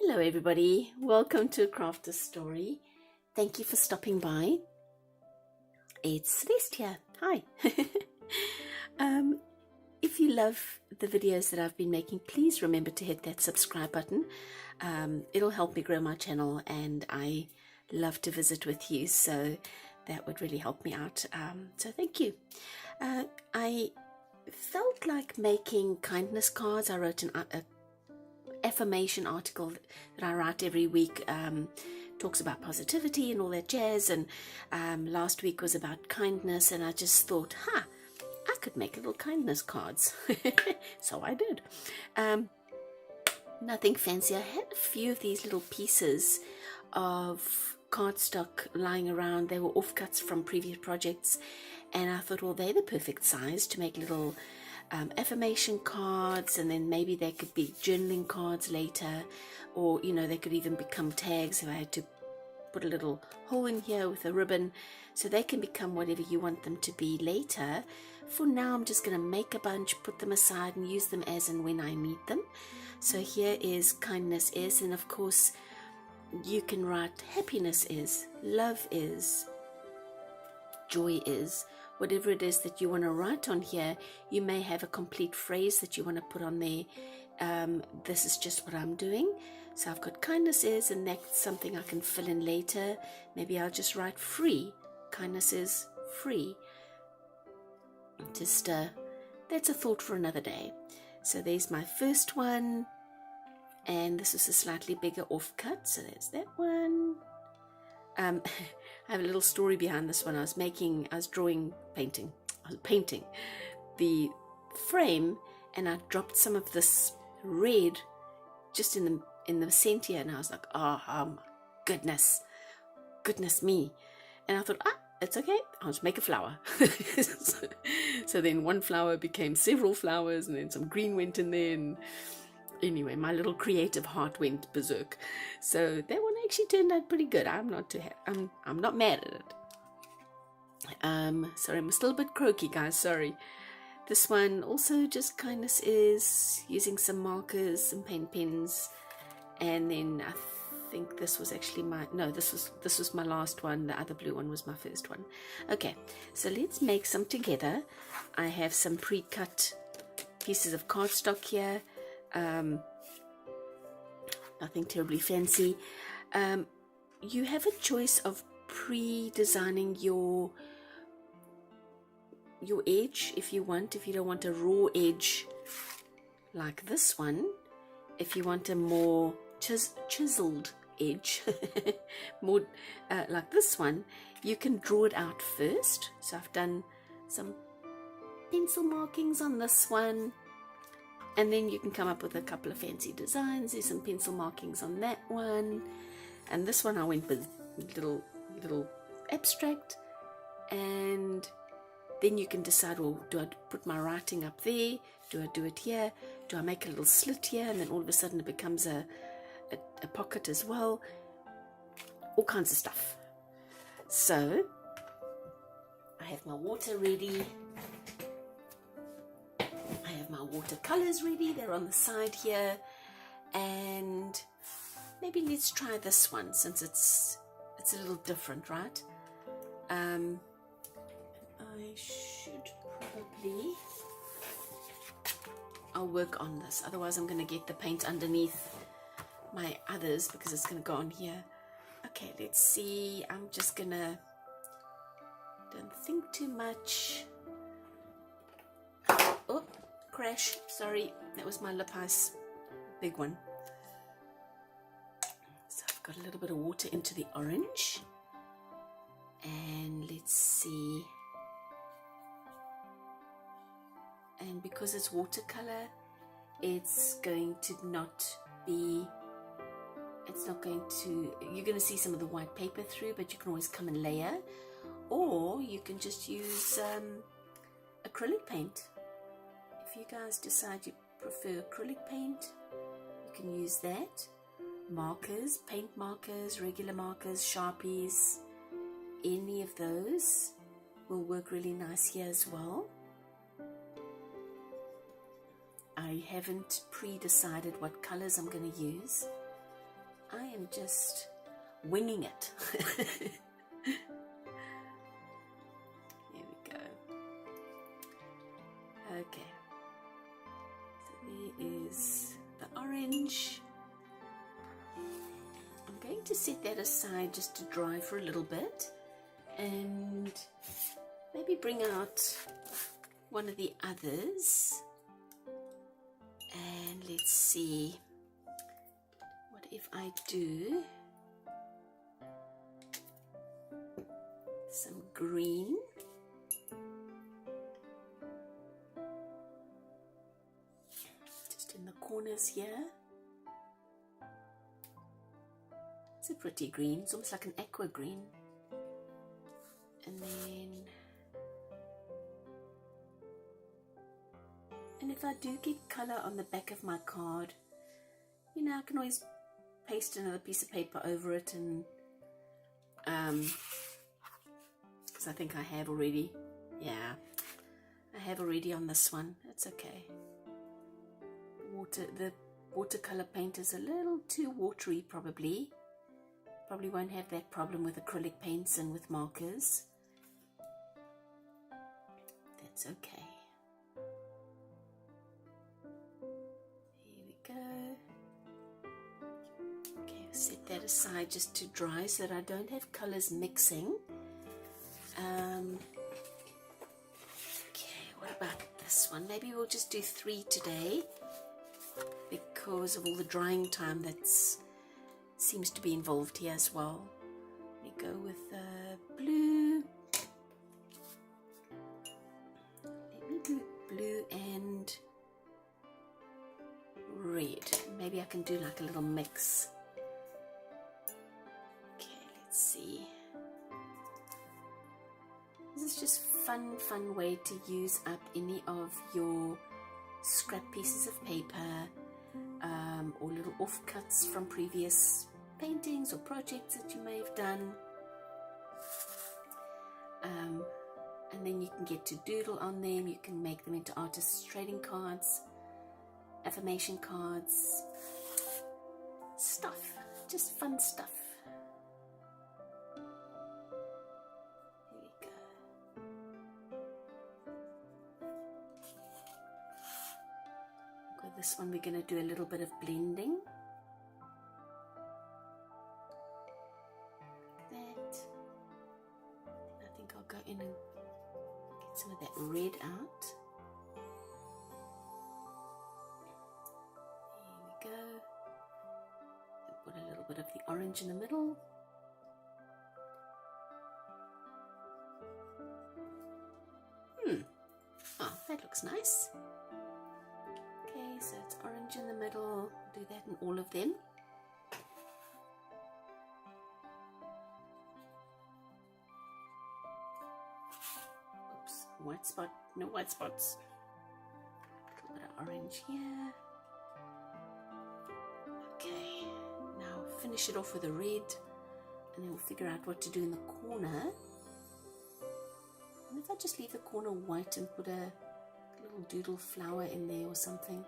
Hello everybody, welcome to Crafter's Story. Thank you for stopping by. It's Celeste here. Hi. If you love the videos that I've been making, please remember to hit that subscribe button. It'll help me grow my channel and I love to visit with you, so that would really help me out. So thank you. I felt like making kindness cards. I wrote an affirmation article that I write every week, talks about positivity and all that jazz, and last week was about kindness, and I just thought, I could make little kindness cards. So I did. Nothing fancy. I had a few of these little pieces of cardstock lying around. They were offcuts from previous projects, and I thought, well, they're the perfect size to make little affirmation cards, and then maybe they could be journaling cards later, or they could even become tags if I had to put a little hole in here with a ribbon, so they can become whatever you want them to be later. For now, I'm just going to make a bunch, put them aside, and use them as and when I need them. So here is kindness is, and of course you can write happiness is, love is, joy is. Whatever it is that you want to write on here, you may have a complete phrase that you want to put on there. This is just what I'm doing. So I've got kindness is, and that's something I can fill in later. Maybe I'll just write free. Kindness is free. Just that's a thought for another day. So there's my first one, and this is a slightly bigger offcut. So there's that one. I have a little story behind this one. I was painting the frame, and I dropped some of this red just in the center, and I was like, oh my goodness me. And I thought, it's okay, I'll just make a flower. So then one flower became several flowers, and then some green went in there, and anyway, my little creative heart went berserk. So that one actually turned out pretty good. I'm not mad at it. Sorry, I'm still a bit croaky, guys. Sorry. This one also just kindness is, using some markers, some paint pens, and then I think this was actually this was my last one. The other blue one was my first one. Okay, so let's make some together. I have some pre-cut pieces of cardstock here. Nothing terribly fancy. You have a choice of pre-designing your edge if you want. If you don't want a raw edge like this one, if you want a more chiseled edge, more like this one, you can draw it out first. So I've done some pencil markings on this one, and then you can come up with a couple of fancy designs. There's some pencil markings on that one, and this one I went with little abstract, and then you can decide, well, do I put my writing up there? Do I do it here? Do I make a little slit here, and then all of a sudden it becomes a pocket as well? All kinds of stuff. So I have my water ready. I have my watercolors ready. They're on the side here, and maybe let's try this one since it's a little different, right? I should probably, I'll work on this, otherwise I'm going to get the paint underneath my others because it's going to go on here. Okay, let's see. I'm just gonna, don't think too much. Oh, crash, sorry, that was my lip ice, big one. So I've got a little bit of water into the orange, and let's see. And because it's watercolor, it's going to you're going to see some of the white paper through, but you can always come and layer, or you can just use acrylic paint. If you guys decide you prefer acrylic paint, you can use that. Markers, paint markers, regular markers, Sharpies, any of those will work really nice here as well. I haven't pre-decided what colors I'm going to use. I am just winging it. Here we go. Okay. So there is the orange. I'm going to set that aside just to dry for a little bit, and maybe bring out one of the others, and let's see, what if I do some green, just in the corners here. It's a pretty green, it's almost like an aqua green. And if I do get colour on the back of my card, you know, I can always paste another piece of paper over it, and because I think I have already. Yeah, I have already on this one. It's okay. The watercolor paint is a little too watery, probably. Probably won't have that problem with acrylic paints and with markers. That's okay. Here we go. Okay, I'll set that aside just to dry so that I don't have colors mixing. Okay, what about this one? Maybe we'll just do 3 today because of all the drying time that's seems to be involved here as well. Let me go with blue. Let me do blue and red. Maybe I can do like a little mix. Okay, let's see. This is just fun way to use up any of your scrap pieces of paper, or little offcuts from previous paintings or projects that you may have done, and then you can get to doodle on them. You can make them into artist's trading cards, affirmation cards, stuff, just fun stuff. Here we go. With this one we're going to do a little bit of blending. Go in and get some of that red out. Here we go. And put a little bit of the orange in the middle. Oh, that looks nice. Okay, so it's orange in the middle. Do that in all of them. White spot, no white spots. A little bit of orange here. Okay, now finish it off with a red, and then we'll figure out what to do in the corner. And if I just leave the corner white and put a little doodle flower in there or something,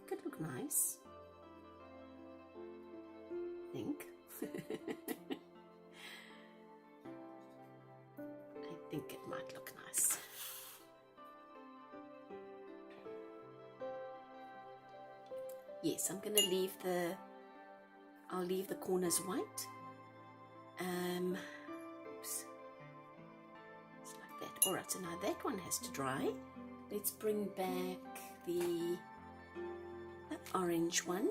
could look nice, I think. I think it might look nice. Yes, I'm going to leave I'll leave the corners white. Oops. Just like that. Alright, so now that one has to dry. Let's bring back the orange one.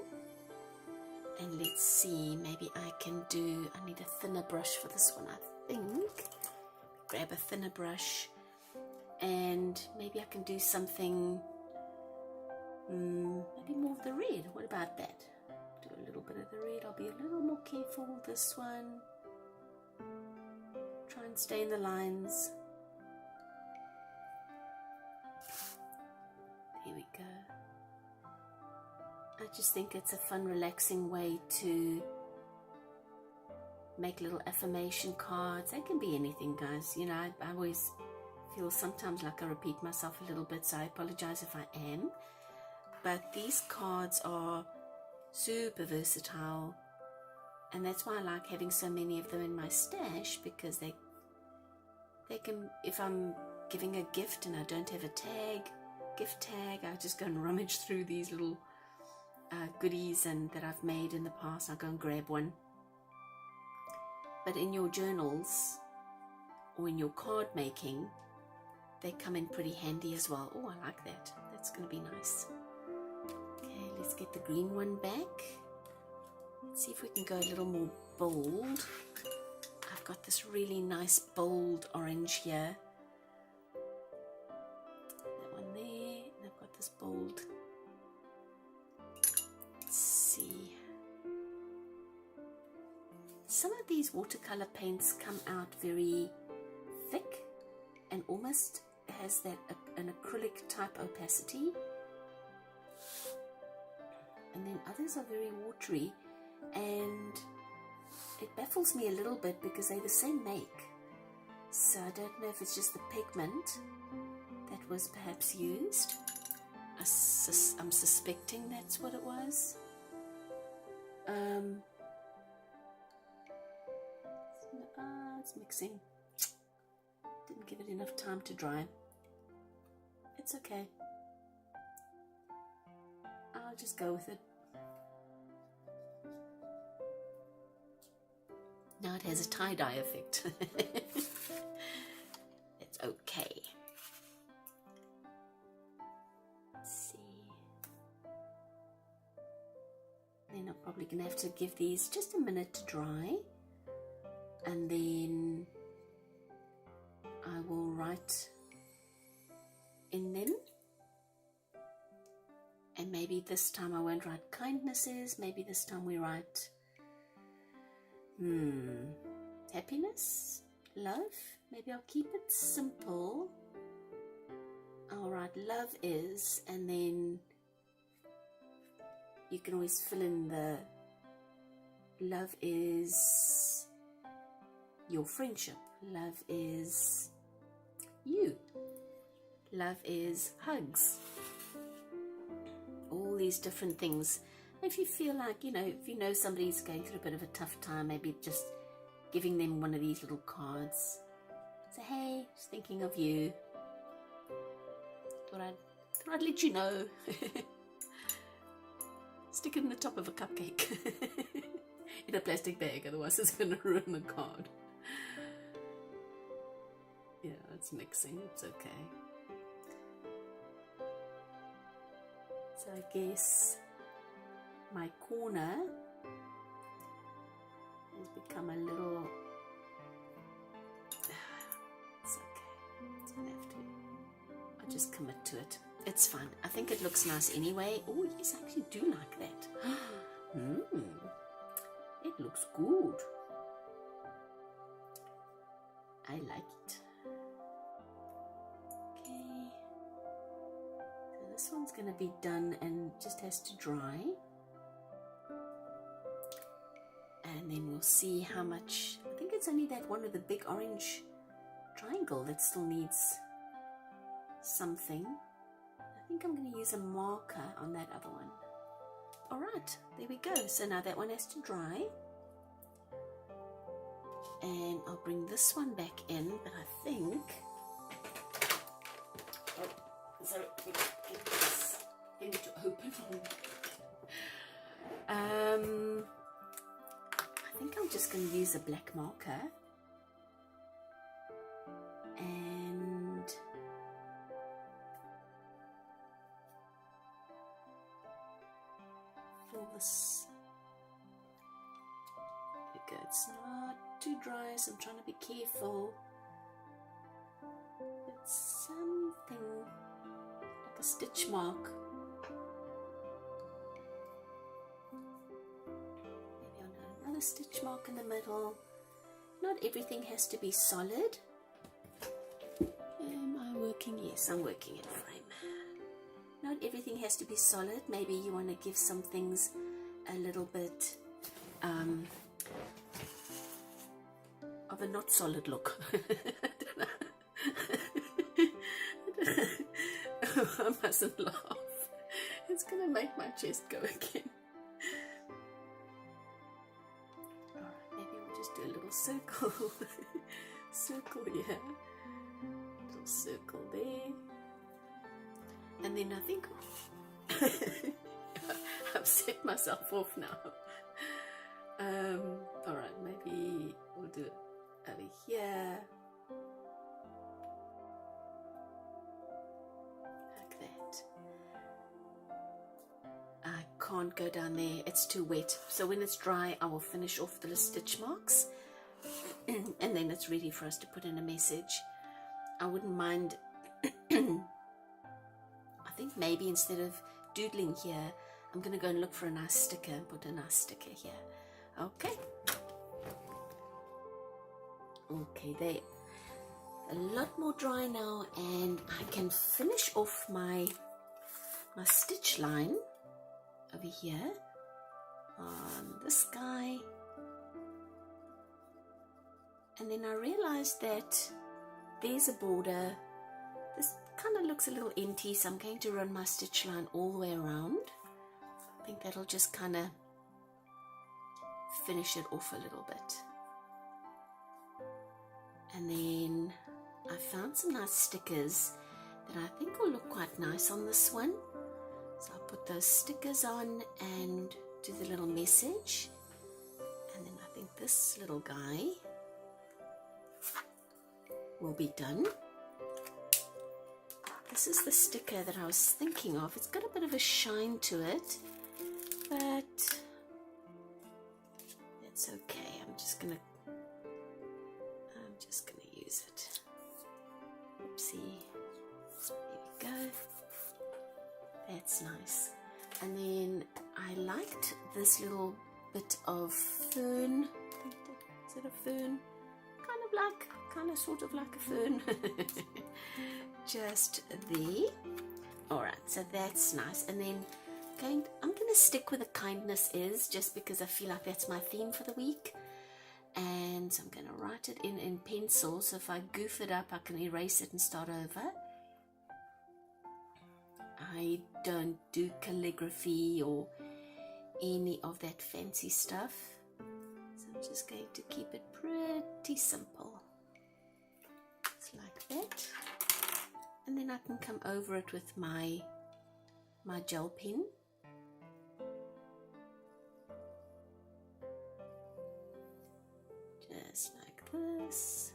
And let's see, maybe I need a thinner brush for this one, I think. Grab a thinner brush, and maybe I can do something, maybe more of the red. What about that? Do a little bit of the red. I'll be a little more careful with this one. Try and stay in the lines. There we go. I just think it's a fun, relaxing way to make little affirmation cards. They can be anything, guys. You know, I always feel sometimes like I repeat myself a little bit, so I apologize if I am. But these cards are super versatile, and that's why I like having so many of them in my stash, because they can, if I'm giving a gift and I don't have a gift tag, I just go and rummage through these little goodies and that I've made in the past. I'll go and grab one. But in your journals or in your card making, they come in pretty handy as well. Oh, I like that. That's going to be nice. Okay, let's get the green one back. Let's see if we can go a little more bold. I've got this really nice bold orange here. That one there. And I've got this bold. Let's see. Some of these watercolor paints come out very thick and almost has that an acrylic type opacity, and then others are very watery, and it baffles me a little bit because they're the same make. So I don't know if it's just the pigment that was perhaps used. I'm suspecting that's what it was. It's mixing. Didn't give it enough time to dry. It's okay. I'll just go with it. Now it has a tie-dye effect. It's okay. Let's see. Then I'm probably going to have to give these just a minute to dry. And then I will write in them. And maybe this time I won't write kindnesses. Maybe this time we write happiness, love. Maybe I'll keep it simple. I'll write love is, and then you can always fill in the love is your friendship. Love is you. Love is hugs. All these different things. If you feel like, if you know somebody's going through a bit of a tough time, maybe just giving them one of these little cards. Say, hey, just thinking of you. Thought I'd let you know. Stick it in the top of a cupcake. In a plastic bag, otherwise it's going to ruin the card. Yeah, it's mixing, it's okay. So I guess my corner has become a little, it's okay, it's gonna have to, I'll just commit to it. It's fine, I think it looks nice anyway. Oh yes, I actually do like that. It looks good. I like it. Okay. So this one's going to be done and just has to dry. And then we'll see how much. I think it's only that one with the big orange triangle that still needs something. I think I'm going to use a marker on that other one. Alright, there we go. So now that one has to dry. And I'll bring this one back in, but I think... Oh, sorry, get this thing to open. I think I'm just going to use a black marker. And... fill this. There we go. It's not too dry, so I'm trying to be careful. It's something like a stitch mark. Maybe I'll do another stitch mark in the middle. Not everything has to be solid. Am I working? Yes, I'm working in frame. Not everything has to be solid. Maybe you want to give some things a little bit of a not solid look. I mustn't laugh. It's going to make my chest go again. just do a little circle. Circle here. Little circle there. And then I think I've set myself off now. Alright, maybe we'll do it over here. Like that. I can't go down there, it's too wet. So when it's dry, I will finish off the stitch marks. And then it's ready for us to put in a message. I wouldn't mind, I think maybe instead of doodling here, I'm going to go and look for a nice sticker and put a nice sticker here. Okay. Okay, they're a lot more dry now, and I can finish off my stitch line over here on this guy. And then I realized that there's a border. This kind of looks a little empty, so I'm going to run my stitch line all the way around. I think that'll just kind of finish it off a little bit. And then I found some nice stickers that I think will look quite nice on this one. So I'll put those stickers on and do the little message. And then I think this little guy will be done. This is the sticker that I was thinking of. It's got a bit of a shine to it, but it's okay. I'm just gonna use it. Oopsie. There we go. That's nice. And then I liked this little bit of fern. Is it a fern? Sort of like a fern. Just there. Alright, so that's nice. And then I'm going to stick with the kindness is, just because I feel like that's my theme for the week. And so I'm going to write it in pencil, so if I goof it up I can erase it and start over. I don't do calligraphy or any of that fancy stuff, so I'm just going to keep it pretty simple. It's like that. And then I can come over it with my gel pen. Just like this.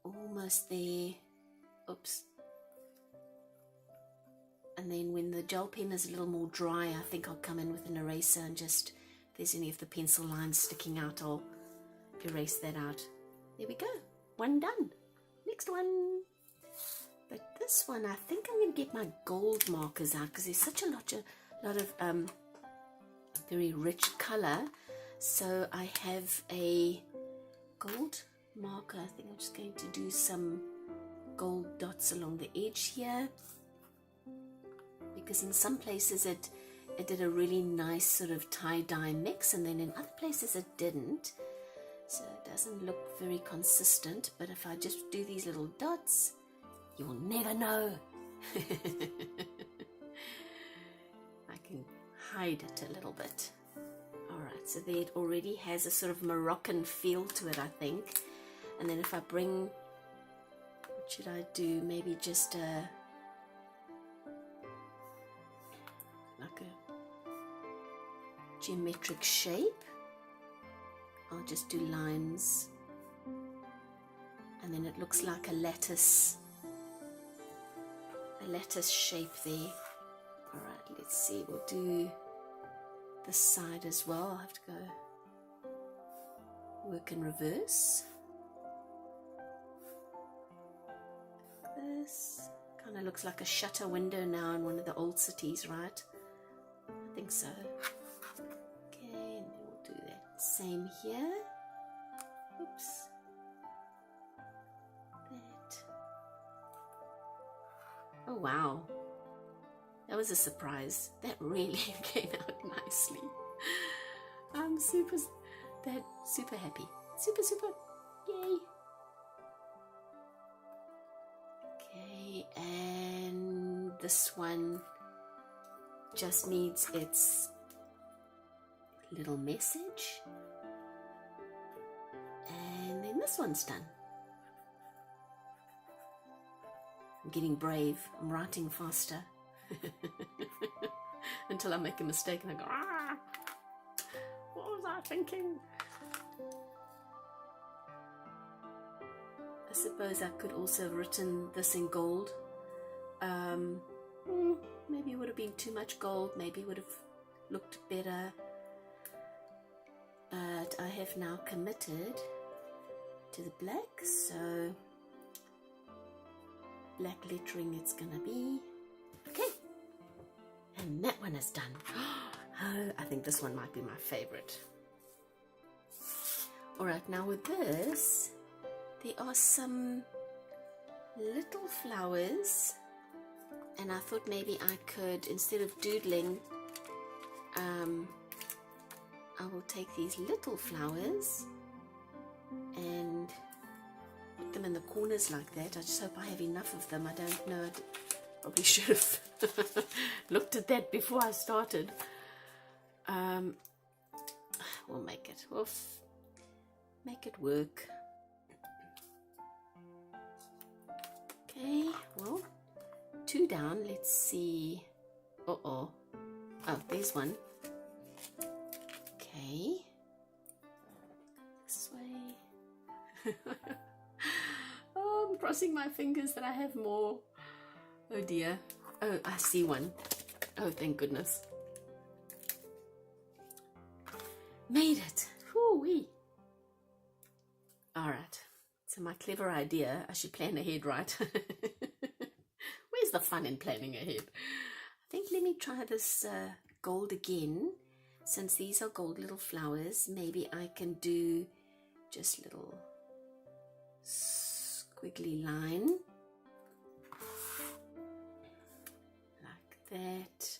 Almost there. Oops. And then when the gel pen is a little more dry, I think I'll come in with an eraser and just, if there's any of the pencil lines sticking out, I'll erase that out. There we go. One done. Next one. But this one, I think I'm going to get my gold markers out, because there's such a lot of very rich color. So I have a gold marker. I think I'm just going to do some gold dots along the edge here, because in some places it did a really nice sort of tie-dye mix, and then in other places it didn't. So it doesn't look very consistent, but if I just do these little dots, you will never know. I can hide it a little bit. Alright, so there it already has a sort of Moroccan feel to it, I think. And then if I bring, what should I do? Maybe just like a geometric shape. I'll just do lines, and then it looks like a lattice shape there. Alright, let's see, we'll do this side as well. I'll have to go work in reverse. This kind of looks like a shutter window now in one of the old cities, right? I think so. Okay, and then we'll do that same here. Oops. That. Oh wow, that was a surprise. That really came out nicely. I'm super happy. Super, yay. Okay, and this one just needs its little message. And then this one's done. I'm getting brave. I'm writing faster. Until I make a mistake and I go, ah, what was I thinking? I suppose I could also have written this in gold. Maybe it would have been too much gold. Maybe it would have looked better. But I have now committed to the black, so black lettering it's gonna be. Okay, and that one is done. Oh, I think this one might be my favorite. Alright, now with this, there are some little flowers, and I thought maybe I could, instead of doodling, I will take these little flowers and put them in the corners like that. I just hope I have enough of them. I don't know. I probably should have looked at that before I started. We'll make it. We'll make it work. Okay, well, 2 down. Let's see. Oh, there's one. Okay. This way. Oh, I'm crossing my fingers that I have more. Oh dear. Oh, I see one. Oh, thank goodness. Made it. Whoo-wee. Alright. So my clever idea, I should plan ahead, right? Where's the fun in planning ahead? I think let me try this gold again. Since these are gold little flowers, maybe I can do just little squiggly line. Like that.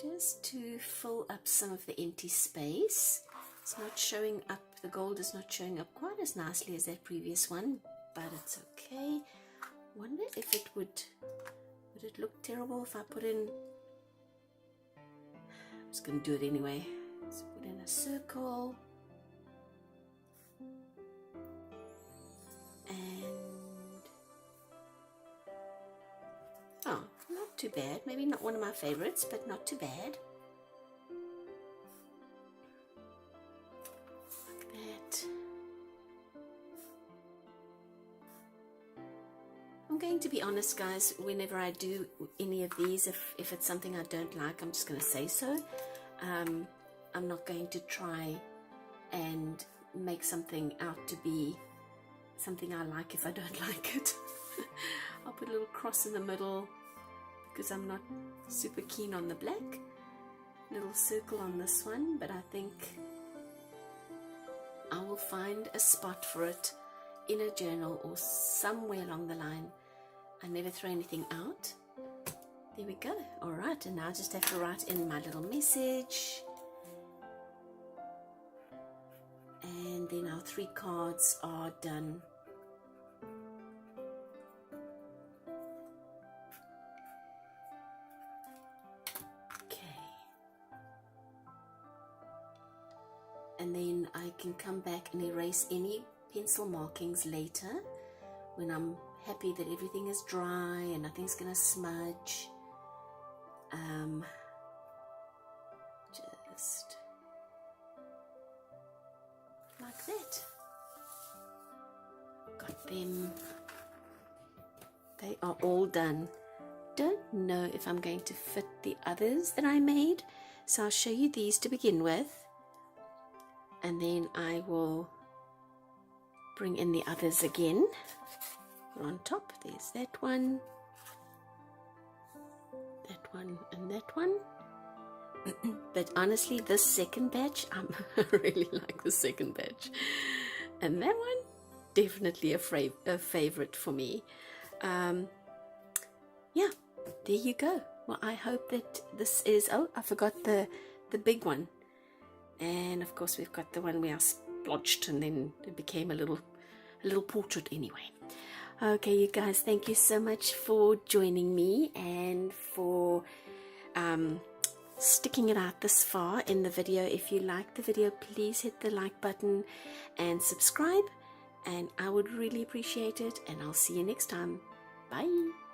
Just to fill up some of the empty space. It's not showing up, the gold is not showing up quite as nicely as that previous one, but it's okay. Wonder if it would it look terrible if I put in, I'm just going to do it anyway. So put in a circle. And, oh, not too bad. Maybe not one of my favorites, but not too bad. I'm going to be honest, guys, whenever I do any of these, if it's something I don't like, I'm just going to say so. I'm not going to try and make something out to be something I like if I don't like it. I'll put a little cross in the middle because I'm not super keen on the black. Little circle on this one, but I think I will find a spot for it in a journal or somewhere along the line. I never throw anything out. There we go. Alright, and now I just have to write in my little message. And then our 3 cards are done. Okay. And then I can come back and erase any pencil markings later when I'm happy that everything is dry and nothing's gonna smudge. Just like that. Got them. They are all done. Don't know if I'm going to fit the others that I made, so I'll show you these to begin with, and then I will bring in the others again. On top, there's that one, and that one. But honestly, this second batch, I really like the second batch, and that one, definitely a favorite for me. Yeah, there you go. Well, I hope that this is, oh, I forgot the big one, and of course we've got the one where I splotched and then it became a little portrait anyway. Okay, you guys, thank you so much for joining me and for sticking it out this far in the video. If you like the video, please hit the like button and subscribe, and I would really appreciate it, and I'll see you next time. Bye.